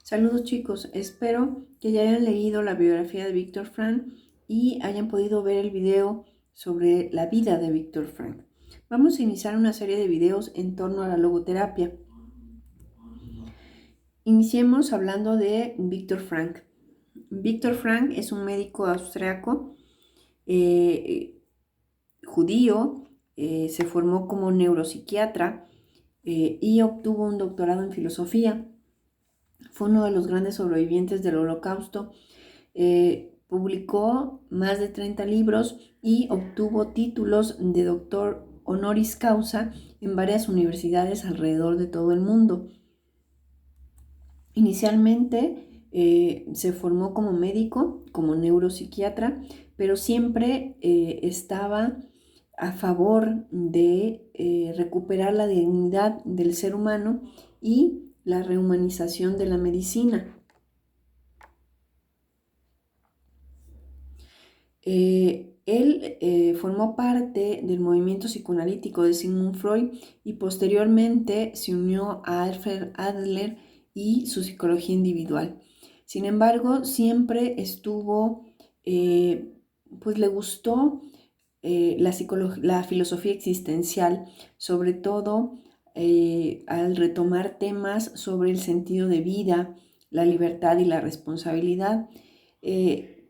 Saludos chicos, espero que ya hayan leído la biografía de Viktor Frankl y hayan podido ver el video sobre la vida de Viktor Frankl. Vamos a iniciar una serie de videos en torno a la logoterapia. Iniciemos hablando de Viktor Frankl. Viktor Frankl es un médico austriaco judío, se formó como neuropsiquiatra y obtuvo un doctorado en filosofía. Fue uno de los grandes sobrevivientes del Holocausto. Publicó más de 30 libros y obtuvo títulos de doctor honoris causa en varias universidades alrededor de todo el mundo. Inicialmente se formó como médico, como neuropsiquiatra, pero siempre estaba a favor de recuperar la dignidad del ser humano y la rehumanización de la medicina. Él formó parte del movimiento psicoanalítico de Sigmund Freud y posteriormente se unió a Alfred Adler y su psicología individual. Sin embargo, siempre estuvo, pues le gustó la filosofía existencial, sobre todo al retomar temas sobre el sentido de vida, la libertad y la responsabilidad,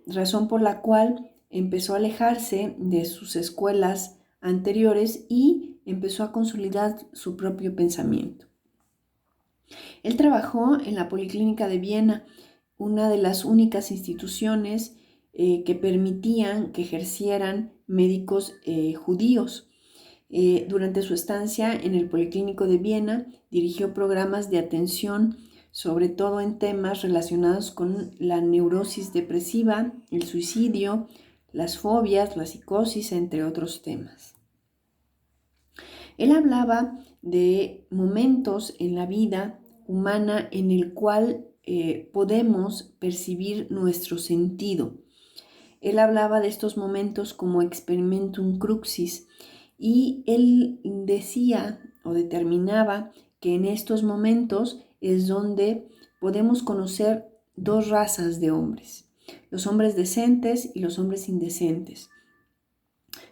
razón por la cual empezó a alejarse de sus escuelas anteriores y empezó a consolidar su propio pensamiento. Él trabajó en la Policlínica de Viena, una de las únicas instituciones que permitían que ejercieran médicos judíos. Durante su estancia en el Policlínico de Viena, dirigió programas de atención, sobre todo en temas relacionados con la neurosis depresiva, el suicidio, las fobias, la psicosis, entre otros temas. Él hablaba de momentos en la vida humana en el cual podemos percibir nuestro sentido. Él hablaba de estos momentos como experimentum crucis y él decía o determinaba que en estos momentos es donde podemos conocer dos razas de hombres, los hombres decentes y los hombres indecentes.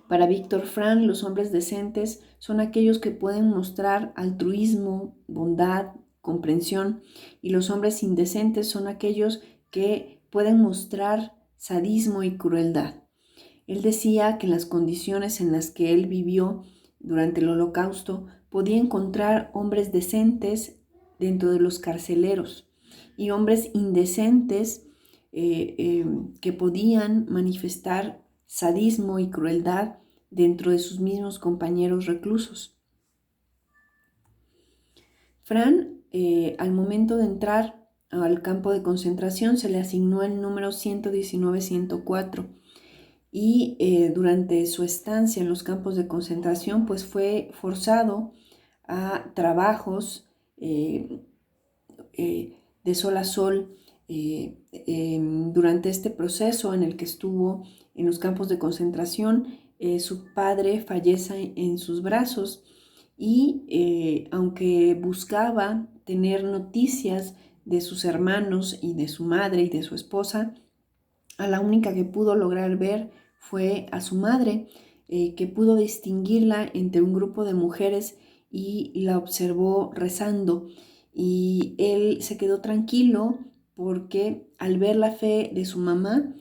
Para Viktor Frankl, los hombres decentes son aquellos que pueden mostrar altruismo, bondad, comprensión, y los hombres indecentes son aquellos que pueden mostrar sadismo y crueldad. Él decía que en las condiciones en las que él vivió durante el Holocausto podía encontrar hombres decentes dentro de los carceleros y hombres indecentes que podían manifestar sadismo y crueldad dentro de sus mismos compañeros reclusos. Fran, al momento de entrar al campo de concentración, se le asignó el número 119-104 y durante su estancia en los campos de concentración, pues fue forzado a trabajos de sol a sol. Durante este proceso en el que estuvo en los campos de concentración, su padre fallece en sus brazos y aunque buscaba tener noticias de sus hermanos y de su madre y de su esposa, a la única que pudo lograr ver fue a su madre, que pudo distinguirla entre un grupo de mujeres y la observó rezando. Y él se quedó tranquilo porque al ver la fe de su mamá,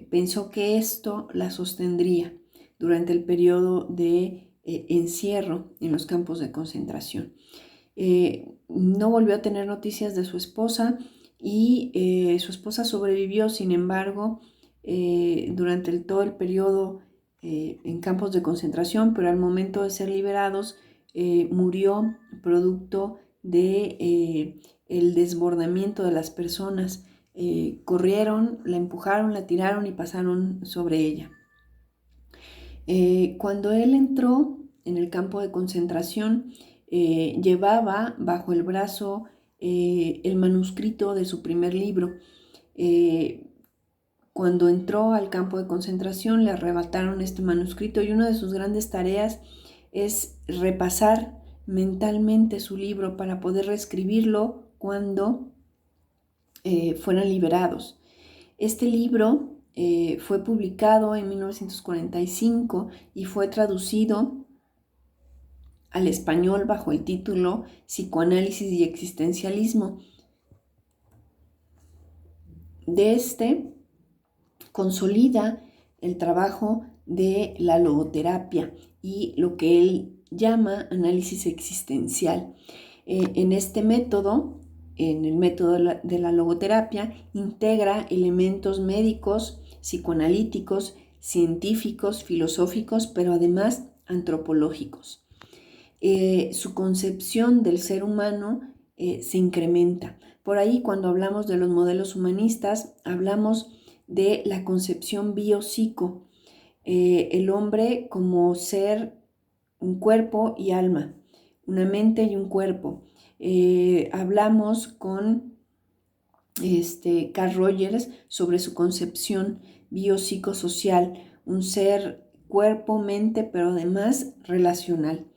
pensó que esto la sostendría durante el periodo de encierro en los campos de concentración. No volvió a tener noticias de su esposa y su esposa sobrevivió. Sin embargo, durante todo el periodo en campos de concentración, pero al momento de ser liberados, murió producto de el desbordamiento de las personas. Corrieron, la empujaron, la tiraron y pasaron sobre ella. Cuando él entró en el campo de concentración, llevaba bajo el brazo el manuscrito de su primer libro. Cuando entró al campo de concentración, le arrebataron este manuscrito y una de sus grandes tareas es repasar mentalmente su libro para poder reescribirlo cuando fueran liberados. Este libro fue publicado en 1945 y fue traducido al español bajo el título Psicoanálisis y Existencialismo. De este consolida el trabajo de la logoterapia y lo que él llama análisis existencial. En este método, en el método de la logoterapia, integra elementos médicos, psicoanalíticos, científicos, filosóficos, pero además antropológicos. Su concepción del ser humano se incrementa. Por ahí, cuando hablamos de los modelos humanistas, hablamos de la concepción biopsico, el hombre como ser, un cuerpo y alma, una mente y un cuerpo. Hablamos con Carl Rogers sobre su concepción biopsicosocial, un ser cuerpo, mente, pero además relacional.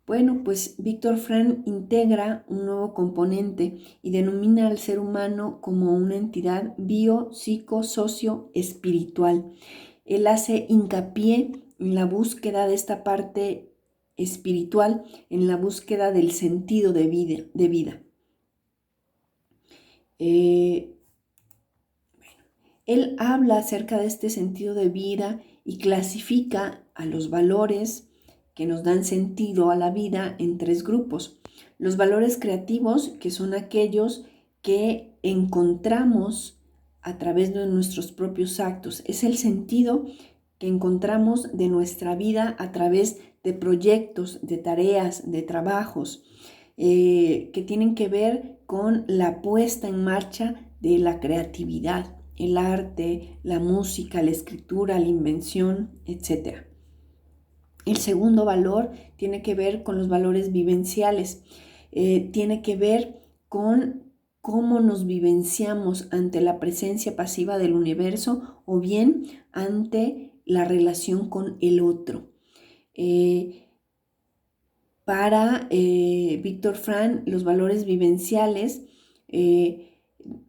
Bueno, pues Viktor Frankl integra un nuevo componente y denomina al ser humano como una entidad bio-psico-socio-espiritual. Él hace hincapié en la búsqueda de esta parte espiritual, en la búsqueda del sentido de vida. Él habla acerca de este sentido de vida y clasifica a los valores que nos dan sentido a la vida en 3 grupos. Los valores creativos, que son aquellos que encontramos a través de nuestros propios actos. Es el sentido que encontramos de nuestra vida a través de proyectos, de tareas, de trabajos, que tienen que ver con la puesta en marcha de la creatividad, el arte, la música, la escritura, la invención, etc. El segundo valor tiene que ver con los valores vivenciales, tiene que ver con cómo nos vivenciamos ante la presencia pasiva del universo o bien ante la relación con el otro. Para Viktor Frankl, los valores vivenciales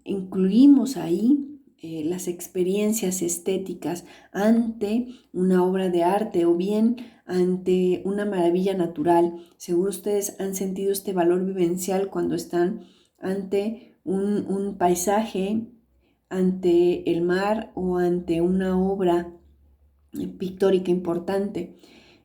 incluimos ahí las experiencias estéticas ante una obra de arte o bien ante una maravilla natural. Seguro ustedes han sentido este valor vivencial cuando están ante un paisaje, ante el mar o ante una obra pictórica importante.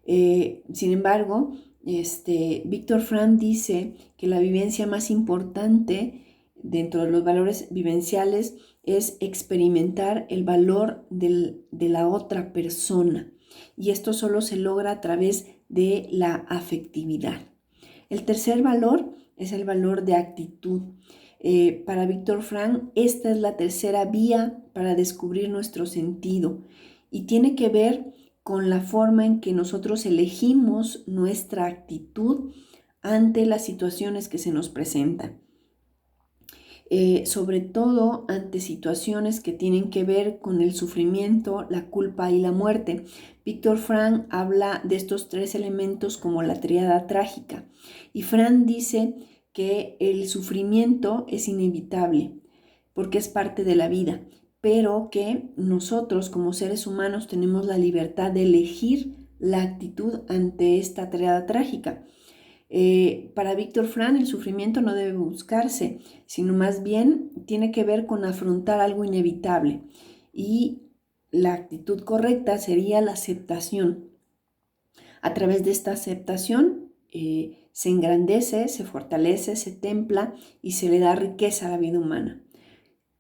Sin embargo, Viktor Frankl dice que la vivencia más importante dentro de los valores vivenciales es experimentar el valor de la otra persona, y esto solo se logra a través de la afectividad. El tercer valor es el valor de actitud. Para Viktor Frankl, esta es la tercera vía para descubrir nuestro sentido y tiene que ver con la forma en que nosotros elegimos nuestra actitud ante las situaciones que se nos presentan. Sobre todo ante situaciones que tienen que ver con el sufrimiento, la culpa y la muerte. Viktor Frankl habla de estos 3 elementos como la tríada trágica, y Frankl dice que el sufrimiento es inevitable porque es parte de la vida, pero que nosotros como seres humanos tenemos la libertad de elegir la actitud ante esta tríada trágica. Para Viktor Frankl, el sufrimiento no debe buscarse, sino más bien tiene que ver con afrontar algo inevitable, y la actitud correcta sería la aceptación. A través de esta aceptación se engrandece, se fortalece, se templa y se le da riqueza a la vida humana.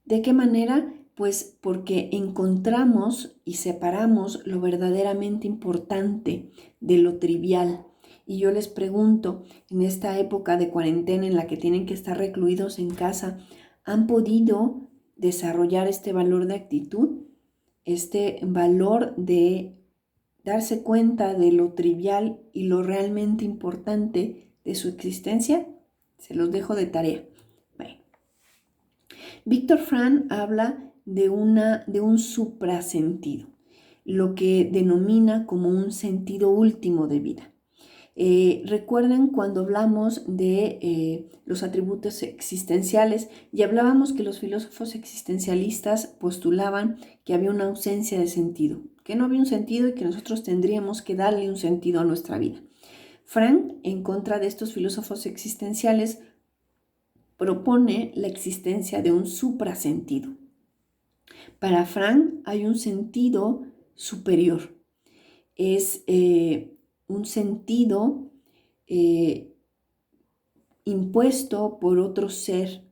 ¿De qué manera? Pues porque encontramos y separamos lo verdaderamente importante de lo trivial. Y yo les pregunto, en esta época de cuarentena en la que tienen que estar recluidos en casa, ¿han podido desarrollar este valor de actitud? Este valor de darse cuenta de lo trivial y lo realmente importante de su existencia. Se los dejo de tarea. Bueno. Viktor Frankl habla de un suprasentido, lo que denomina como un sentido último de vida. Recuerden cuando hablamos de los atributos existenciales y hablábamos que los filósofos existencialistas postulaban que había una ausencia de sentido, que no había un sentido y que nosotros tendríamos que darle un sentido a nuestra vida. Frank, en contra de estos filósofos existenciales, propone la existencia de un suprasentido. Para Frank hay un sentido superior, es un sentido impuesto por otro ser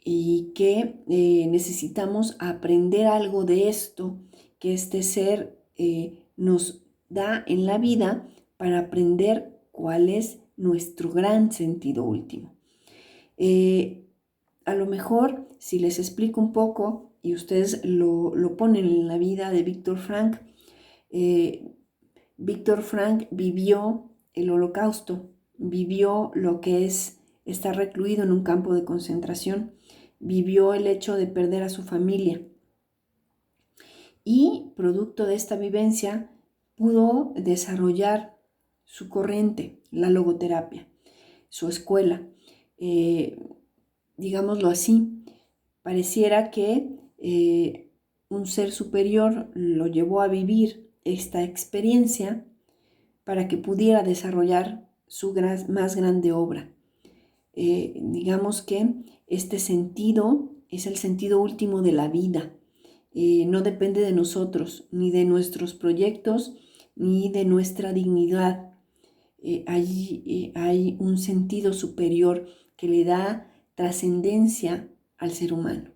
y que necesitamos aprender algo de esto que este ser nos da en la vida para aprender cuál es nuestro gran sentido último. A lo mejor, si les explico un poco y ustedes lo ponen en la vida de Víctor Frank, Víctor Frank vivió el Holocausto, vivió lo que es estar recluido en un campo de concentración, vivió el hecho de perder a su familia y producto de esta vivencia pudo desarrollar su corriente, la logoterapia, su escuela. Digámoslo así, pareciera que un ser superior lo llevó a vivir esta experiencia para que pudiera desarrollar su más grande obra. Digamos que este sentido es el sentido último de la vida. No depende de nosotros, ni de nuestros proyectos, ni de nuestra dignidad. Hay un sentido superior que le da trascendencia al ser humano.